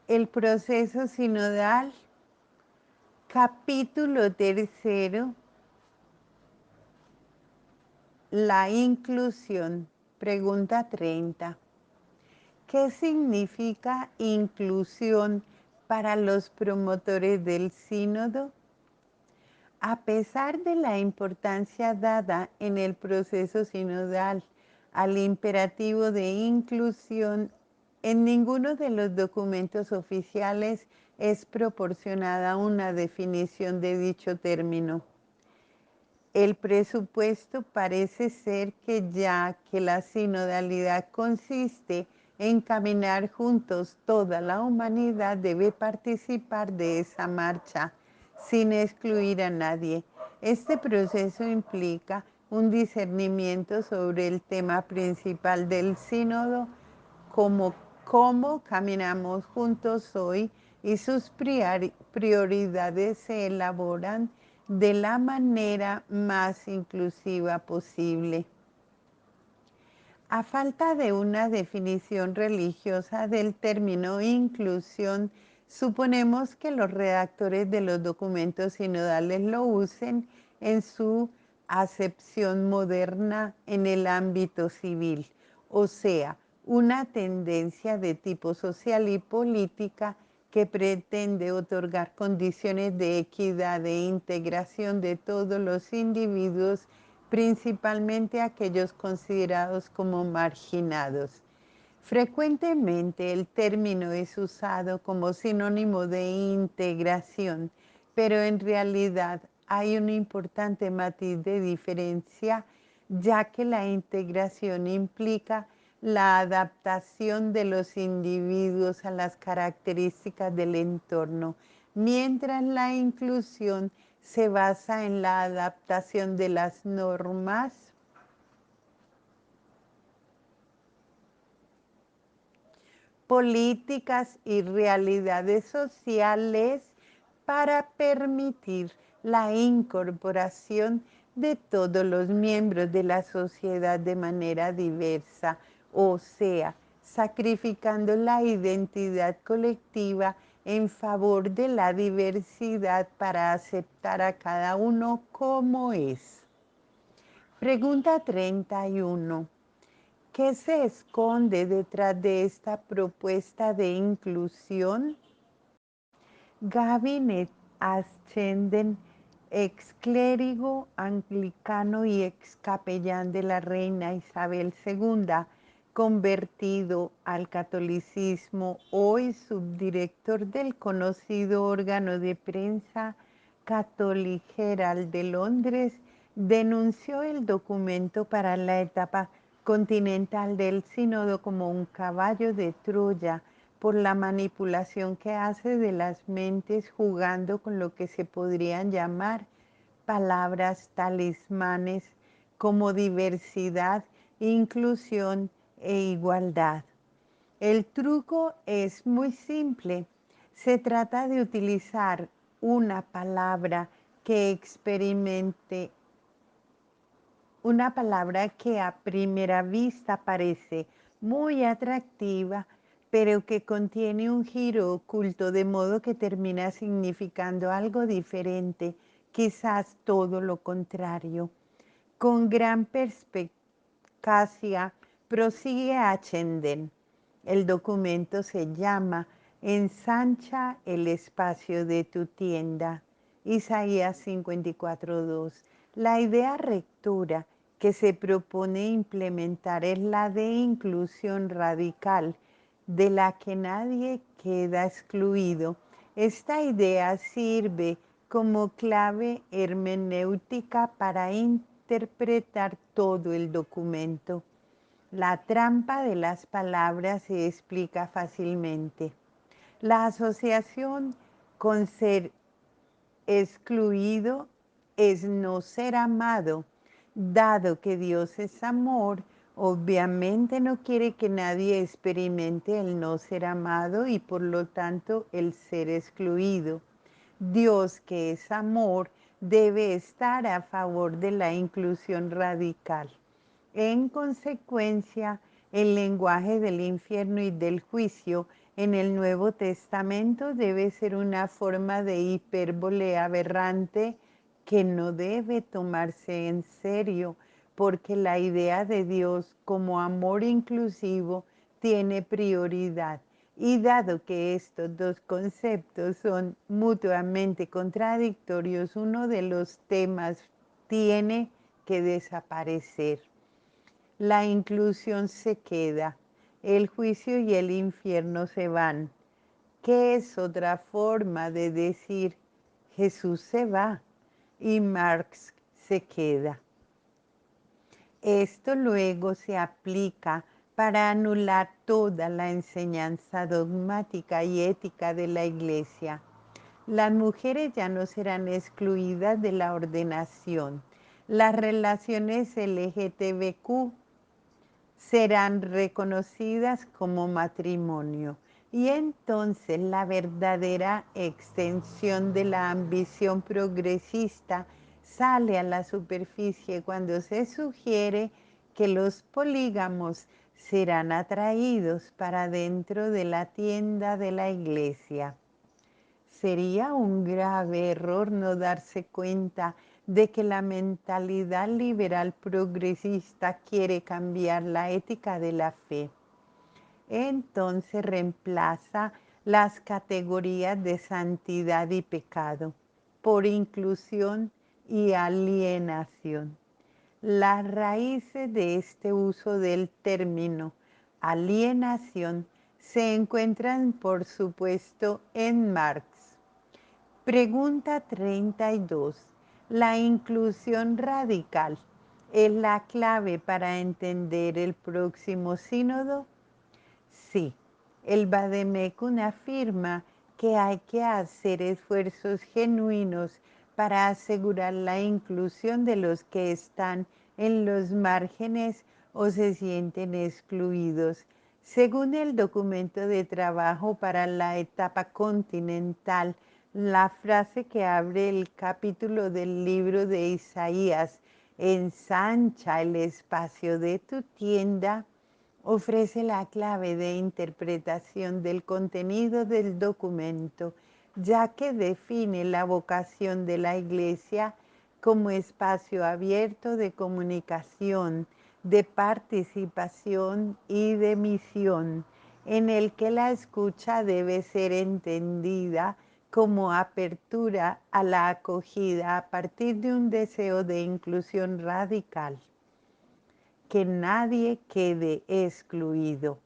El proceso sinodal, capítulo tercero, la inclusión. Pregunta 30. ¿Qué significa inclusión para los promotores del sínodo? A pesar de la importancia dada en el proceso sinodal al imperativo de inclusión, en ninguno de los documentos oficiales es proporcionada una definición de dicho término. El presupuesto parece ser que ya que la sinodalidad consiste en caminar juntos, toda la humanidad debe participar de esa marcha sin excluir a nadie. Este proceso implica un discernimiento sobre el tema principal del sínodo, como cómo caminamos juntos hoy, y sus prioridades se elaboran de la manera más inclusiva posible. A falta de una definición religiosa del término inclusión, suponemos que los redactores de los documentos sinodales lo usen en su acepción moderna en el ámbito civil, o sea, una tendencia de tipo social y política que pretende otorgar condiciones de equidad e integración de todos los individuos, principalmente aquellos considerados como marginados. Frecuentemente el término es usado como sinónimo de integración, pero en realidad hay un importante matiz de diferencia, ya que la integración implica la adaptación de los individuos a las características del entorno, mientras la inclusión se basa en la adaptación de las normas políticas y realidades sociales para permitir la incorporación de todos los miembros de la sociedad de manera diversa, o sea, sacrificando la identidad colectiva en favor de la diversidad para aceptar a cada uno como es. Pregunta 31. ¿Qué se esconde detrás de esta propuesta de inclusión? Gavin Ascenden, ex clérigo anglicano y ex capellán de la reina Isabel II, convertido al catolicismo, hoy subdirector del conocido órgano de prensa Catholic Herald de Londres, denunció el documento para la etapa continental del sínodo como un caballo de Troya por la manipulación que hace de las mentes, jugando con lo que se podrían llamar palabras talismanes como diversidad, inclusión e igualdad. El truco es muy simple. Se trata de utilizar una palabra que experimente una palabra que a primera vista parece muy atractiva, pero que contiene un giro oculto, de modo que termina significando algo diferente, quizás todo lo contrario. Con gran perspicacia prosigue Achenden. El documento se llama Ensancha el espacio de tu tienda. Isaías 54:2. La idea rectora que se propone implementar es la de inclusión radical, de la que nadie queda excluido. Esta idea sirve como clave hermenéutica para interpretar todo el documento. La trampa de las palabras se explica fácilmente. La asociación con ser excluido es no ser amado. Dado que Dios es amor, obviamente no quiere que nadie experimente el no ser amado y por lo tanto el ser excluido. Dios, que es amor, debe estar a favor de la inclusión radical. En consecuencia, El lenguaje del infierno y del juicio en el Nuevo Testamento debe ser una forma de hipérbole aberrante que no debe tomarse en serio, porque la idea de Dios como amor inclusivo tiene prioridad. Y dado que estos dos conceptos son mutuamente contradictorios, uno de los temas tiene que desaparecer. La inclusión se queda, el juicio y el infierno se van. ¿Qué es otra forma de decir Jesús se va y Marx se queda? Esto luego se aplica para anular toda la enseñanza dogmática y ética de la Iglesia. Las mujeres ya no serán excluidas de la ordenación. Las relaciones LGTBQ serán reconocidas como matrimonio. Y entonces la verdadera extensión de la ambición progresista sale a la superficie cuando se sugiere que los polígamos serán atraídos para dentro de la tienda de la iglesia. Sería un grave error no darse cuenta de que la mentalidad liberal progresista quiere cambiar la ética de la fe. Entonces reemplaza las categorías de santidad y pecado por inclusión y alienación. Las raíces de este uso del término alienación se encuentran, por supuesto, en Marx. Pregunta 32. ¿La inclusión radical es la clave para entender el próximo sínodo? Sí, el Vademecum afirma que hay que hacer esfuerzos genuinos para asegurar la inclusión de los que están en los márgenes o se sienten excluidos. Según el documento de trabajo para la etapa continental, la frase que abre el capítulo del libro de Isaías, ensancha el espacio de tu tienda, ofrece la clave de interpretación del contenido del documento, ya que define la vocación de la Iglesia como espacio abierto de comunicación, de participación y de misión, en el que la escucha debe ser entendida como apertura a la acogida a partir de un deseo de inclusión radical. Que nadie quede excluido.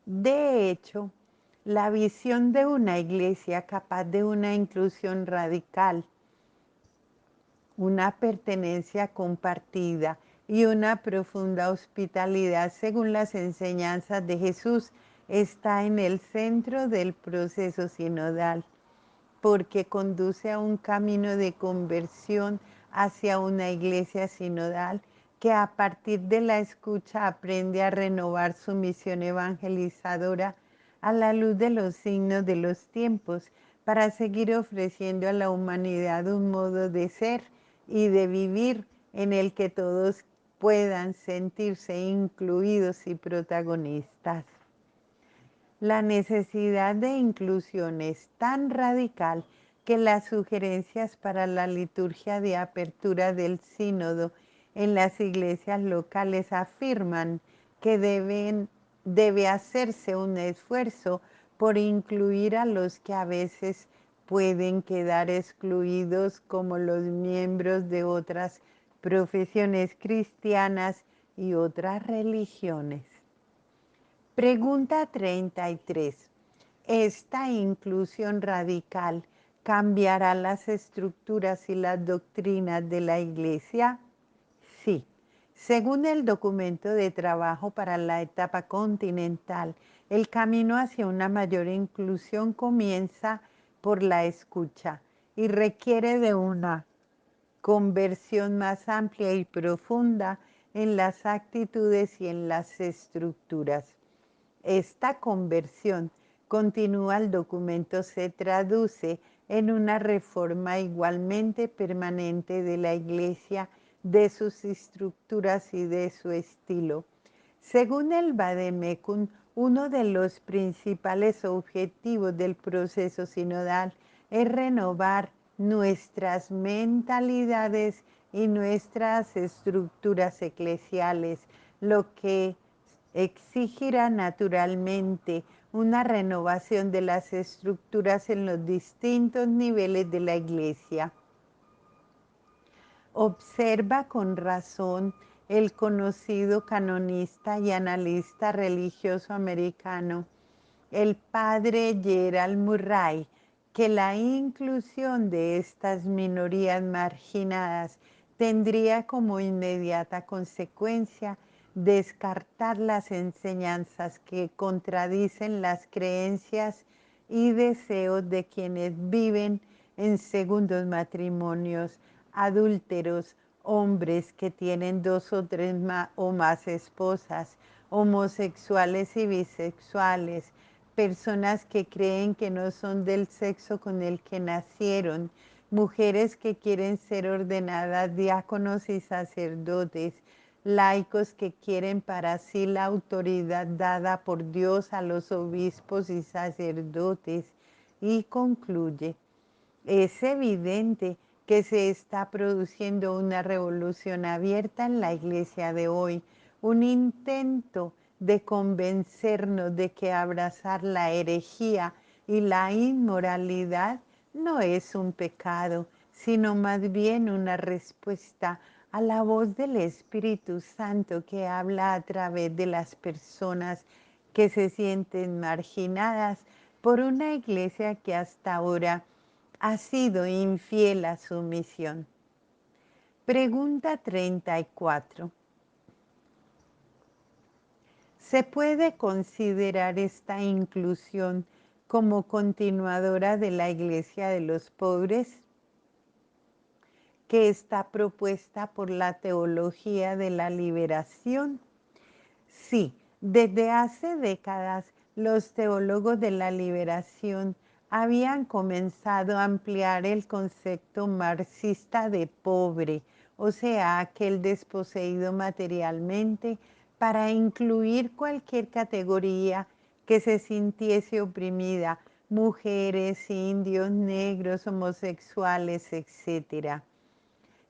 De hecho, la visión de una iglesia capaz de una inclusión radical, una pertenencia compartida y una profunda hospitalidad según las enseñanzas de Jesús está en el centro del proceso sinodal, porque conduce a un camino de conversión hacia una iglesia sinodal que a partir de la escucha aprende a renovar su misión evangelizadora a la luz de los signos de los tiempos para seguir ofreciendo a la humanidad un modo de ser y de vivir en el que todos puedan sentirse incluidos y protagonistas. La necesidad de inclusión es tan radical que las sugerencias para la liturgia de apertura del sínodo en las iglesias locales afirman que debe hacerse un esfuerzo por incluir a los que a veces pueden quedar excluidos, como los miembros de otras profesiones cristianas y otras religiones. Pregunta 33. ¿Esta inclusión radical cambiará las estructuras y las doctrinas de la Iglesia? Sí. Según el documento de trabajo para la etapa continental, el camino hacia una mayor inclusión comienza por la escucha y requiere de una conversión más amplia y profunda en las actitudes y en las estructuras. Esta conversión, continúa el documento, se traduce en una reforma igualmente permanente de la Iglesia, de sus estructuras y de su estilo. Según el Vademecum, uno de los principales objetivos del proceso sinodal es renovar nuestras mentalidades y nuestras estructuras eclesiales, lo que exigirá naturalmente una renovación de las estructuras en los distintos niveles de la Iglesia. Observa con razón el conocido canonista y analista religioso americano, el padre Gerald Murray, que la inclusión de estas minorías marginadas tendría como inmediata consecuencia descartar las enseñanzas que contradicen las creencias y deseos de quienes viven en segundos matrimonios, adúlteros, hombres que tienen dos o tres o más esposas, homosexuales y bisexuales, personas que creen que no son del sexo con el que nacieron, mujeres que quieren ser ordenadas diáconos y sacerdotes, laicos que quieren para sí la autoridad dada por Dios a los obispos y sacerdotes, y concluye: es evidente que se está produciendo una revolución abierta en la iglesia de hoy, un intento de convencernos de que abrazar la herejía y la inmoralidad no es un pecado, sino más bien una respuesta a la voz del Espíritu Santo que habla a través de las personas que se sienten marginadas por una iglesia que hasta ahora ha sido infiel a su misión. Pregunta 34. ¿Se puede considerar esta inclusión como continuadora de la Iglesia de los Pobres, que está propuesta por la teología de la liberación? Sí, desde hace décadas los teólogos de la liberación habían comenzado a ampliar el concepto marxista de pobre, o sea, aquel desposeído materialmente, para incluir cualquier categoría que se sintiese oprimida, mujeres, indios, negros, homosexuales, etc.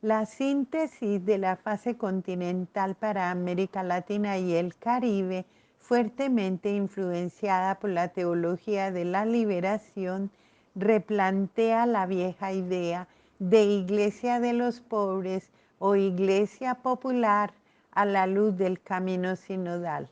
La síntesis de la fase continental para América Latina y el Caribe, fuertemente influenciada por la teología de la liberación, replantea la vieja idea de iglesia de los pobres o iglesia popular a la luz del camino sinodal.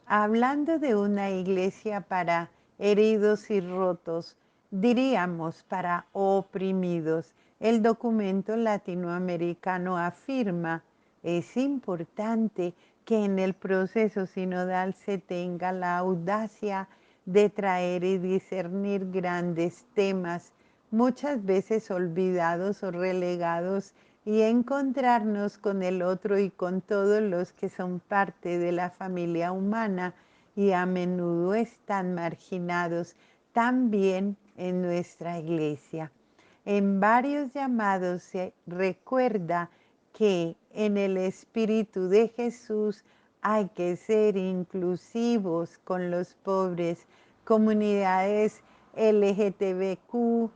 Hablando de una iglesia para heridos y rotos, diríamos para oprimidos. El documento latinoamericano afirma: es importante que en el proceso sinodal se tenga la audacia de traer y discernir grandes temas, muchas veces olvidados o relegados, y encontrarnos con el otro y con todos los que son parte de la familia humana y a menudo están marginados también en nuestra iglesia. En varios llamados se recuerda que en el Espíritu de Jesús hay que ser inclusivos con los pobres, comunidades LGTBQ,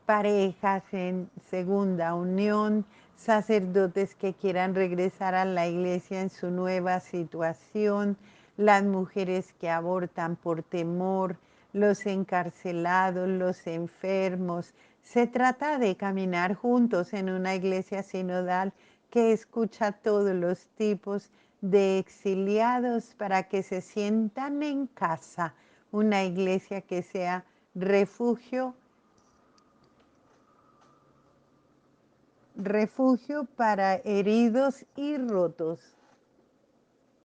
parejas en segunda unión, sacerdotes que quieran regresar a la iglesia en su nueva situación, las mujeres que abortan por temor, los encarcelados, los enfermos. Se trata de caminar juntos en una iglesia sinodal que escucha a todos los tipos de exiliados para que se sientan en casa, una iglesia que sea refugio para heridos y rotos.